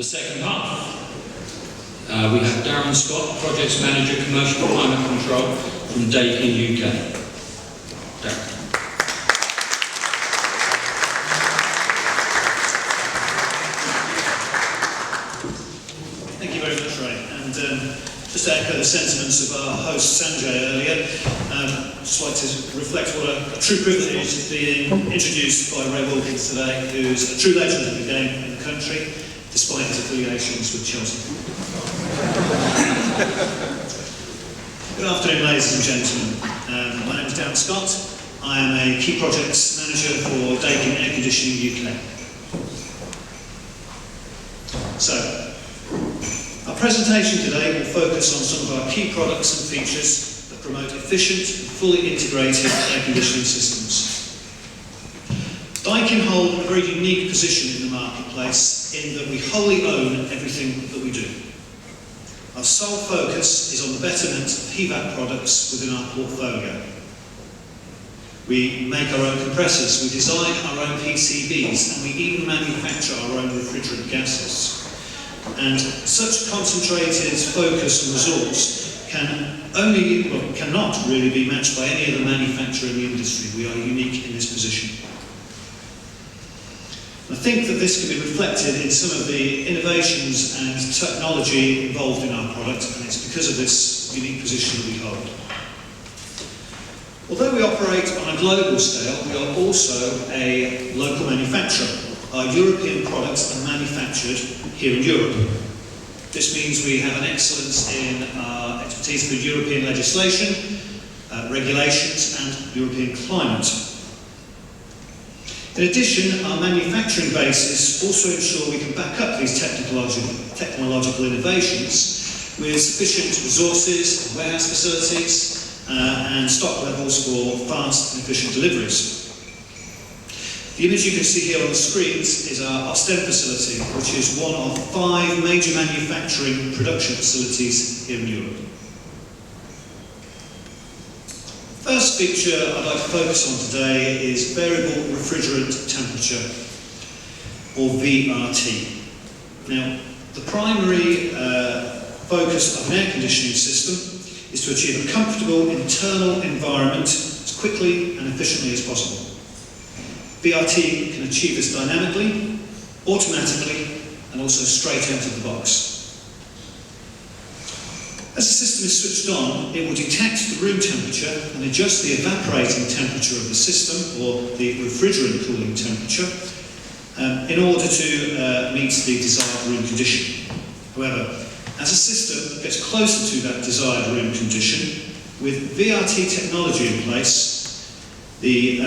the second half. We have Darren Scott, Projects Manager, Commercial Climate Control from Daikin, UK. Darren. Thank you very much, Ray. And just to echo the sentiments of our host Sanjay earlier, I'd just like to reflect what a true privilege it is being introduced by Ray Wilkins today, who's a true legend of the game in the country, despite his affiliations with Chelsea. Good afternoon, ladies and gentlemen. My name is Darren Scott. I am a Key Projects Manager for Daikin Air Conditioning UK. So, our presentation today will focus on some of our key products and features that promote efficient and fully integrated air conditioning systems. Daikin hold a very unique position in the marketplace in that we wholly own everything that we do. Our sole focus is on the betterment of HVAC products within our portfolio. We make our own compressors, we design our own PCBs, and we even manufacture our own refrigerant gases. And such concentrated focus and resource cannot really be matched by any other manufacturer in the industry. We are unique in this position. I think that this can be reflected in some of the innovations and technology involved in our product, and it's because of this unique position that we hold. Although we operate on a global scale, we are also a local manufacturer. Our European products are manufactured here in Europe. This means we have an excellence in our expertise for European legislation, regulations and European climate. In addition, our manufacturing bases also ensure we can back up these technological innovations with sufficient resources, warehouse facilities and stock levels for fast and efficient deliveries. The image you can see here on the screens is our Ostend facility, which is one of 5 major manufacturing production facilities here in Europe. First feature I'd like to focus on today is variable refrigerant temperature, or VRT. Now, the primary focus of an air conditioning system is to achieve a comfortable internal environment as quickly and efficiently as possible. VRT can achieve this dynamically, automatically, and also straight out of the box. As the system is switched on, it will detect the room temperature and adjust the evaporating temperature of the system, or the refrigerant cooling temperature, in order to meet the desired room condition. However, as a system gets closer to that desired room condition, with VRT technology in place, the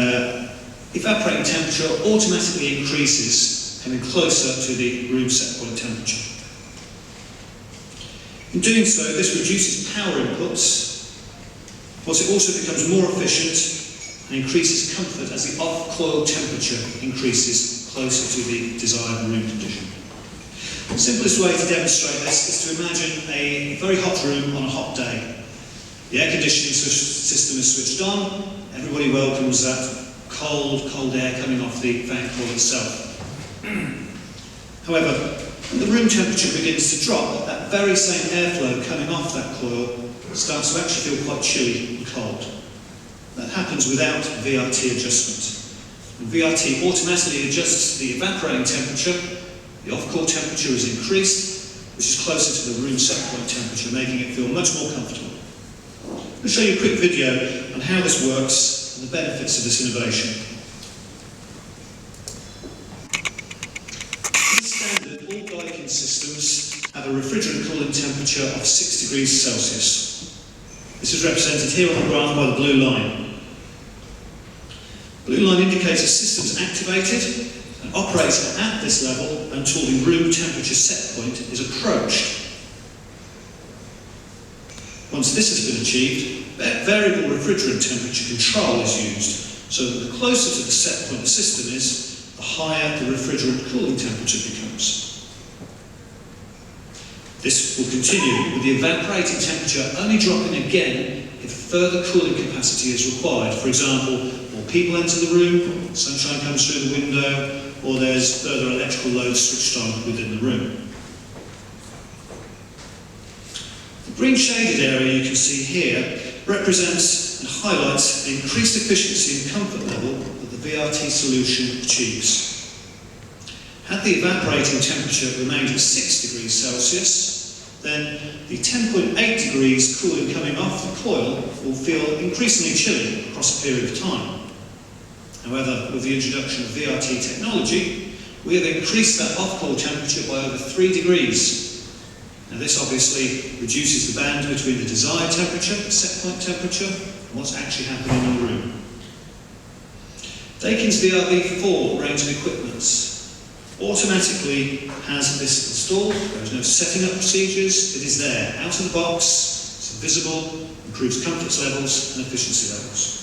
evaporating temperature automatically increases, coming closer to the room set point temperature. In doing so, this reduces power inputs, whilst it also becomes more efficient and increases comfort as the off-coil temperature increases closer to the desired room condition. The simplest way to demonstrate this is to imagine a very hot room on a hot day. The air conditioning system is switched on, everybody welcomes that cold air coming off the fan coil itself. However, when the room temperature begins to drop, that very same airflow coming off that coil starts to actually feel quite chilly and cold. That happens without VRT adjustment. And VRT automatically adjusts the evaporating temperature, the off-coil temperature is increased, which is closer to the room set point temperature, making it feel much more comfortable. I'll show you a quick video on how this works and the benefits of this innovation. Systems have a refrigerant cooling temperature of 6 degrees Celsius. This is represented here on the graph by the blue line. The blue line indicates a system is activated and operates at this level until the room temperature set point is approached. Once this has been achieved, variable refrigerant temperature control is used, so that the closer to the set point the system is, the higher the refrigerant cooling temperature becomes. This will continue with the evaporating temperature only dropping again if further cooling capacity is required. For example, more people enter the room, sunshine comes through the window, or there's further electrical load switched on within the room. The green shaded area you can see here represents and highlights the increased efficiency and comfort level that the VRT solution achieves. Had the evaporating temperature remained at 6 degrees Celsius, then the 10.8 degrees cooling coming off the coil will feel increasingly chilly across a period of time. However, with the introduction of VRT technology, we have increased that off-coil temperature by over 3 degrees. Now this obviously reduces the band between the desired temperature, the set point temperature, and what's actually happening in the room. Daikin's VRV4 range of equipment automatically has this installed. There is no setting up procedures. It is there, out of the box, it's visible, improves comfort levels and efficiency levels.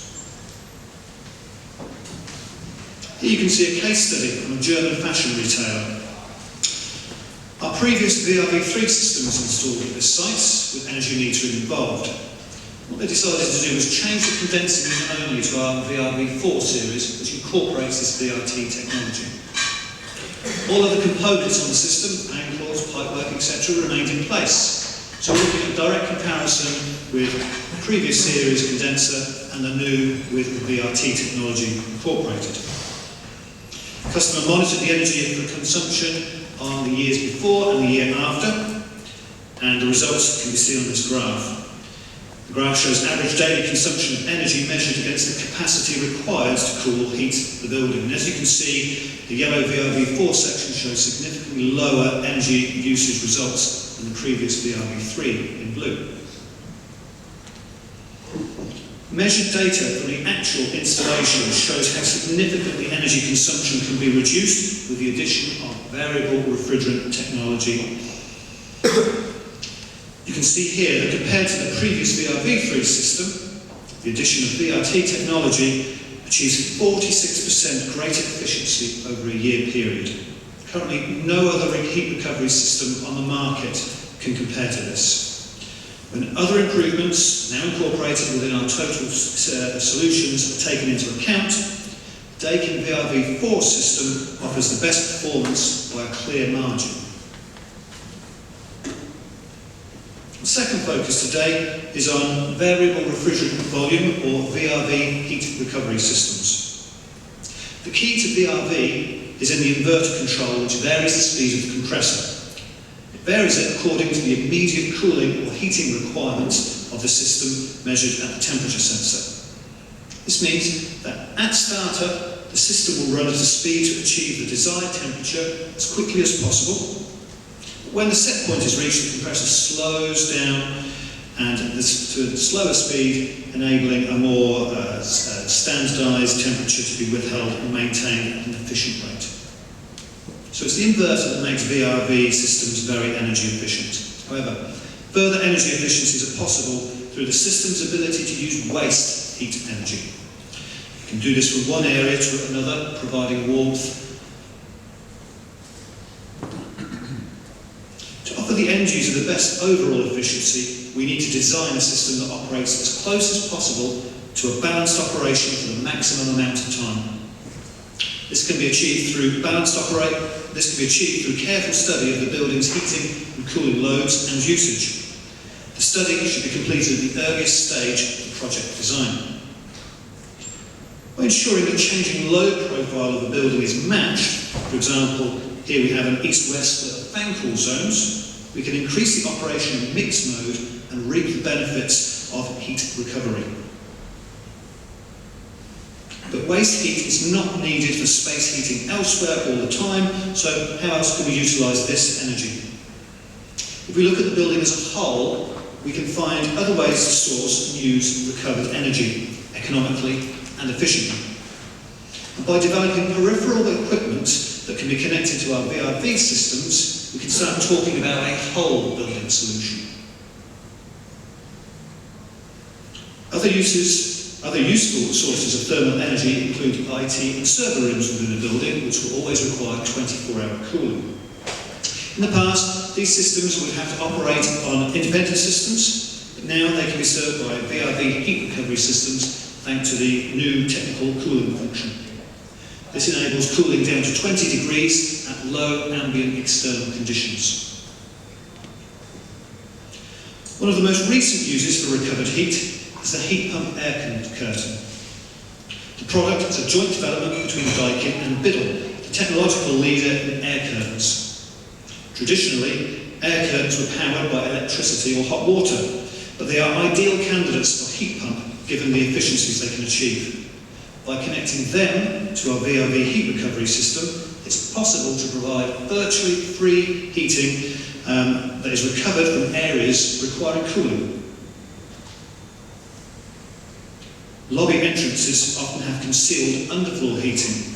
Here you can see a case study from a German fashion retailer. Our previous VRV3 system was installed at this site with energy metering involved. What they decided to do was change the condensing unit only to our VRV4 series, which incorporates this VRT technology. All other components on the system, fan coils, pipework, etc., remained in place. So we're looking at direct comparison with the previous series condenser and the new with the VRT technology incorporated. The customer monitored the energy consumption on the years before and the year after, and the results can be seen on this graph. The graph shows average daily consumption of energy measured against the capacity required to cool, heat the building. And as you can see, the yellow VRV4 section shows significantly lower energy usage results than the previous VRV3 in blue. Measured data from the actual installation shows how significantly energy consumption can be reduced with the addition of variable refrigerant technology. You can see here that compared to the previous VRV3 system, the addition of VRT technology achieves 46% greater efficiency over a year period. Currently, no other heat recovery system on the market can compare to this. When other improvements, now incorporated within our total solutions, are taken into account, the Daikin VRV4 system offers the best performance by a clear margin. The second focus today is on variable refrigerant volume, or VRV heat recovery systems. The key to VRV is in the inverter control, which varies the speed of the compressor. It varies it according to the immediate cooling or heating requirements of the system measured at the temperature sensor. This means that at startup, the system will run at a speed to achieve the desired temperature as quickly as possible. When the set point is reached, the compressor slows down and to a slower speed, enabling a more standardised temperature to be withheld and maintained at an efficient rate. So it's the inverter that makes VRV systems very energy efficient. However, further energy efficiencies are possible through the system's ability to use waste heat energy. You can do this from one area to another, providing warmth. To offer the end user the best overall efficiency, we need to design a system that operates as close as possible to a balanced operation for the maximum amount of time. This can be achieved through careful study of the building's heating and cooling loads and usage. The study should be completed at the earliest stage of the project design. By ensuring the changing load profile of the building is matched, for example, here we have an east-west split of fan cool zones, we can increase the operation in mixed mode and reap the benefits of heat recovery. But waste heat is not needed for space heating elsewhere all the time, so how else can we utilise this energy? If we look at the building as a whole, we can find other ways to source and use recovered energy economically and efficiently. And by developing peripheral equipment that can be connected to our VRV systems, we can start talking about a whole building solution. Other useful sources of thermal energy include IT and server rooms within a building, which will always require 24-hour cooling. In the past, these systems would have to operate on independent systems, but now they can be served by VRV heat recovery systems thanks to the new technical cooling function. This enables cooling down to 20 degrees at low ambient external conditions. One of the most recent uses for recovered heat is the heat pump air curtain. The product is a joint development between Daikin and Biddle, the technological leader in air curtains. Traditionally, air curtains were powered by electricity or hot water, but they are ideal candidates for heat pump given the efficiencies they can achieve. By connecting them to our VRV heat recovery system, it's possible to provide virtually free heating that is recovered from areas requiring cooling. Lobby entrances often have concealed underfloor heating.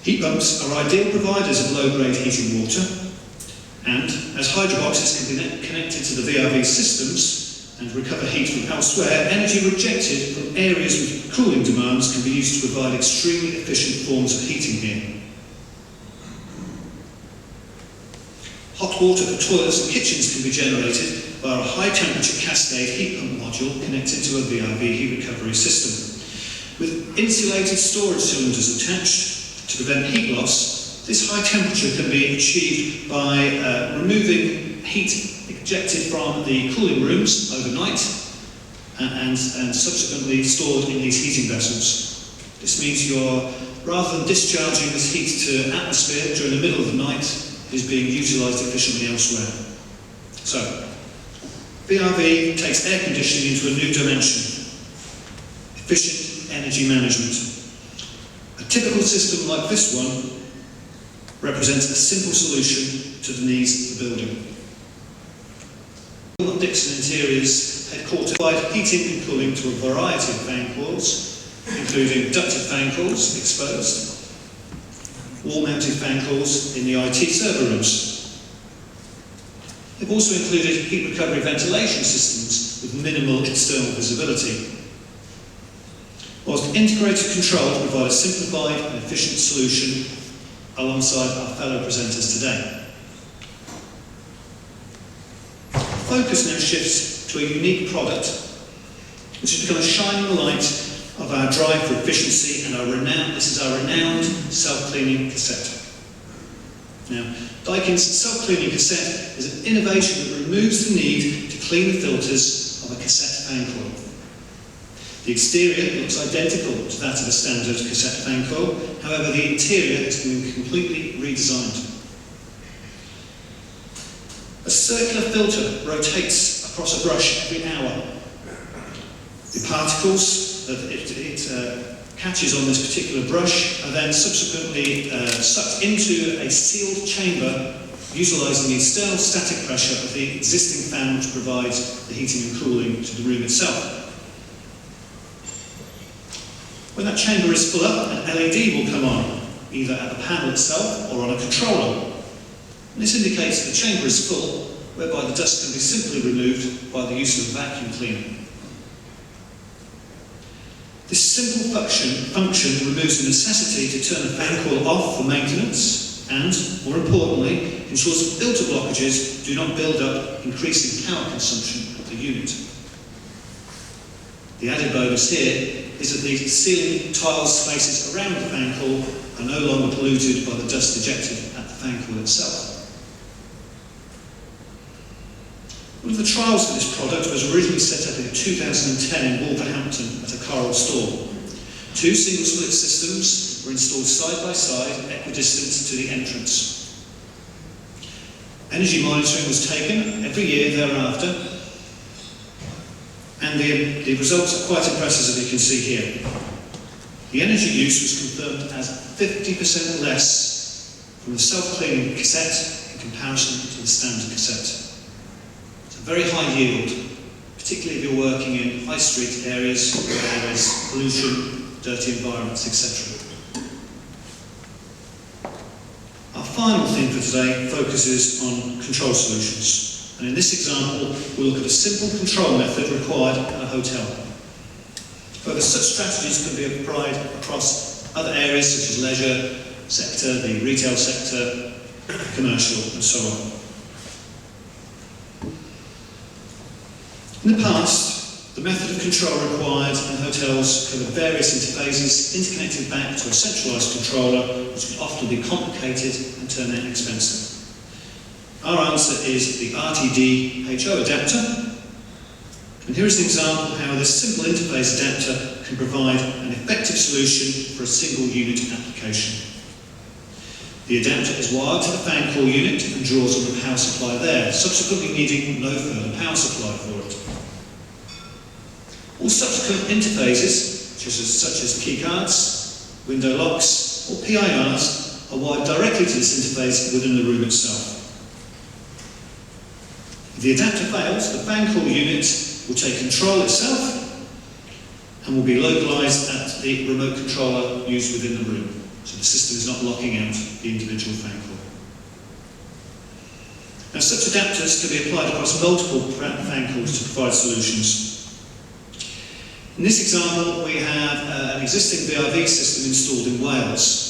Heat pumps are ideal providers of low-grade heating water, and as hydro boxes can be connected to the VRV systems and recover heat from elsewhere, energy rejected from areas with cooling demands can be used to provide extremely efficient forms of heating here. Hot water for toilets and kitchens can be generated via a high-temperature cascade heat pump module connected to a VRV heat recovery system. With insulated storage cylinders attached to prevent heat loss, this high temperature can be achieved by removing heat ejected from the cooling rooms overnight and subsequently stored in these heating vessels. This means rather than discharging this heat to atmosphere during the middle of the night, is being utilised efficiently elsewhere. So, VRV takes air conditioning into a new dimension: efficient energy management. A typical system like this one represents a simple solution to the needs of the building. Willmott Dixon Interiors headquarters provide heating and cooling to a variety of fan coils, including ducted fan coils exposed, wall-mounted fan coils in the IT server rooms. They've also included heat recovery ventilation systems with minimal external visibility. Whilst integrated control to provide a simplified and efficient solution alongside our fellow presenters today. Focus now shifts to a unique product which has become a shining light of our drive for efficiency and this is our renowned self-cleaning cassette. Now, Daikin's self-cleaning cassette is an innovation that removes the need to clean the filters of a cassette fan coil. The exterior looks identical to that of a standard cassette fan coil, however the interior has been completely redesigned. A circular filter rotates across a brush every hour. The particles that it catches on this particular brush are then subsequently sucked into a sealed chamber utilising the external static pressure of the existing fan which provides the heating and cooling to the room itself. When that chamber is full up, an LED will come on, either at the panel itself or on a controller. And this indicates that the chamber is full, whereby the dust can be simply removed by the use of a vacuum cleaner. This simple function removes the necessity to turn the fan coil off for maintenance and, more importantly, ensures that filter blockages do not build up, increasing power consumption of the unit. The added bonus here is that the ceiling tile spaces around the fan coil are no longer polluted by the dust ejected at the fan coil itself. One of the trials for this product was originally set up in 2010 in Wolverhampton at a Coral store. 2 single-split systems were installed side by side, equidistant to the entrance. Energy monitoring was taken every year thereafter, and the results are quite impressive, as you can see here. The energy use was confirmed as 50% less from the self-cleaning cassette in comparison to the standard cassette. Very high yield, particularly if you're working in high street areas where there is pollution, dirty environments, etc. Our final theme for today focuses on control solutions. And in this example, we'll look at a simple control method required at a hotel. However, such strategies can be applied across other areas such as leisure sector, the retail sector, commercial, and so on. In the past, the method of control required in hotels covered various interfaces interconnected back to a centralised controller, which could often be complicated and turn out expensive. Our answer is the RTD-HO adapter. And here is an example of how this simple interface adapter can provide an effective solution for a single unit application. The adapter is wired to the fan coil unit and draws on the power supply there, subsequently needing no further power supply for it. All subsequent interfaces, such as keycards, window locks or PIRs, are wired directly to this interface within the room itself. If the adapter fails, the fan coil unit will take control itself and will be localised at the remote controller used within the room, so the system is not locking out the individual fan coil. Now, such adapters can be applied across multiple fan coils to provide solutions. In this example, we have an existing VRV system installed in Wales.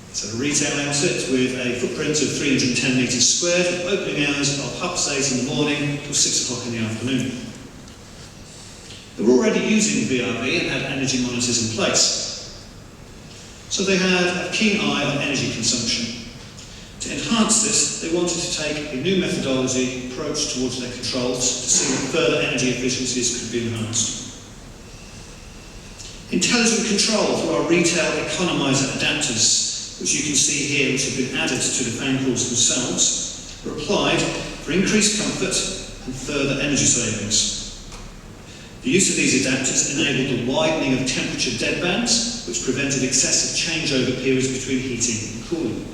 It's a retail outlet with a footprint of 310 metres squared, with opening hours of 8:30 in the morning till 6 o'clock in the afternoon. They were already using VRV and had energy monitors in place, so they had a keen eye on energy consumption. To enhance this, they wanted to take a new methodology approach towards their controls to see what further energy efficiencies could be enhanced. Intelligent control through our retail economiser adapters, which you can see here, which have been added to the fan coils themselves, were applied for increased comfort and further energy savings. The use of these adapters enabled the widening of temperature deadbands, which prevented excessive changeover periods between heating and cooling.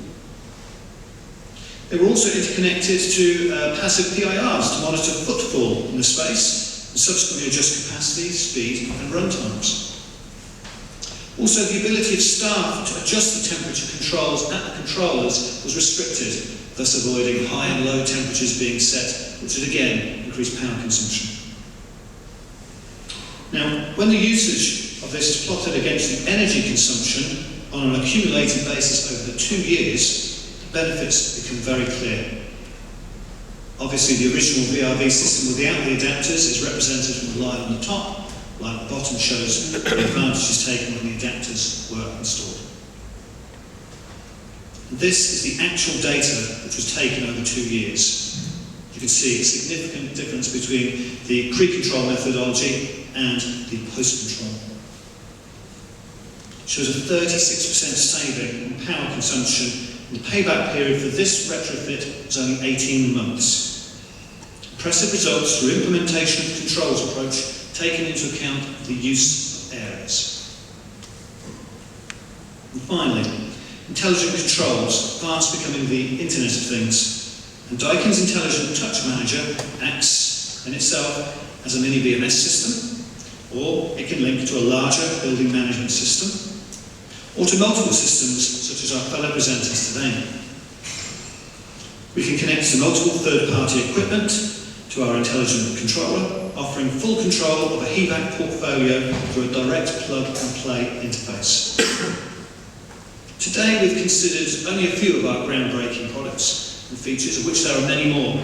They were also interconnected to passive PIRs to monitor footfall in the space and subsequently adjust capacity, speed and run times. Also, the ability of staff to adjust the temperature controls at the controllers was restricted, thus avoiding high and low temperatures being set, which would again increase power consumption. Now, when the usage of this is plotted against the energy consumption on an accumulated basis over the 2 years, the benefits become very clear. Obviously, the original VRV system without the adapters is represented from the line on the top, while the bottom shows the advantages taken when the adapters were installed. And this is the actual data which was taken over 2 years. You can see a significant difference between the pre-control methodology and the post-control. It shows a 36% saving in power consumption, and the payback period for this retrofit was only 18 months. Impressive results through implementation of the controls approach, taking into account the use of areas. And finally, intelligent controls, fast becoming the Internet of Things. And Daikin's Intelligent Touch Manager acts in itself as a mini BMS system, or it can link to a larger building management system, or to multiple systems such as our fellow presenters today. We can connect to multiple third-party equipment to our intelligent controller, offering full control of a HVAC portfolio through a direct plug-and-play interface. Today we've considered only a few of our groundbreaking products and features, of which there are many more.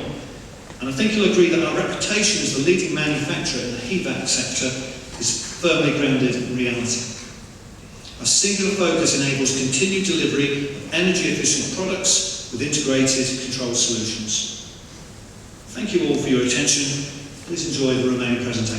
And I think you'll agree that our reputation as the leading manufacturer in the HVAC sector is firmly grounded in reality. Our singular focus enables continued delivery of energy-efficient products with integrated control solutions. Thank you all for your attention. Please enjoy the remaining presentation.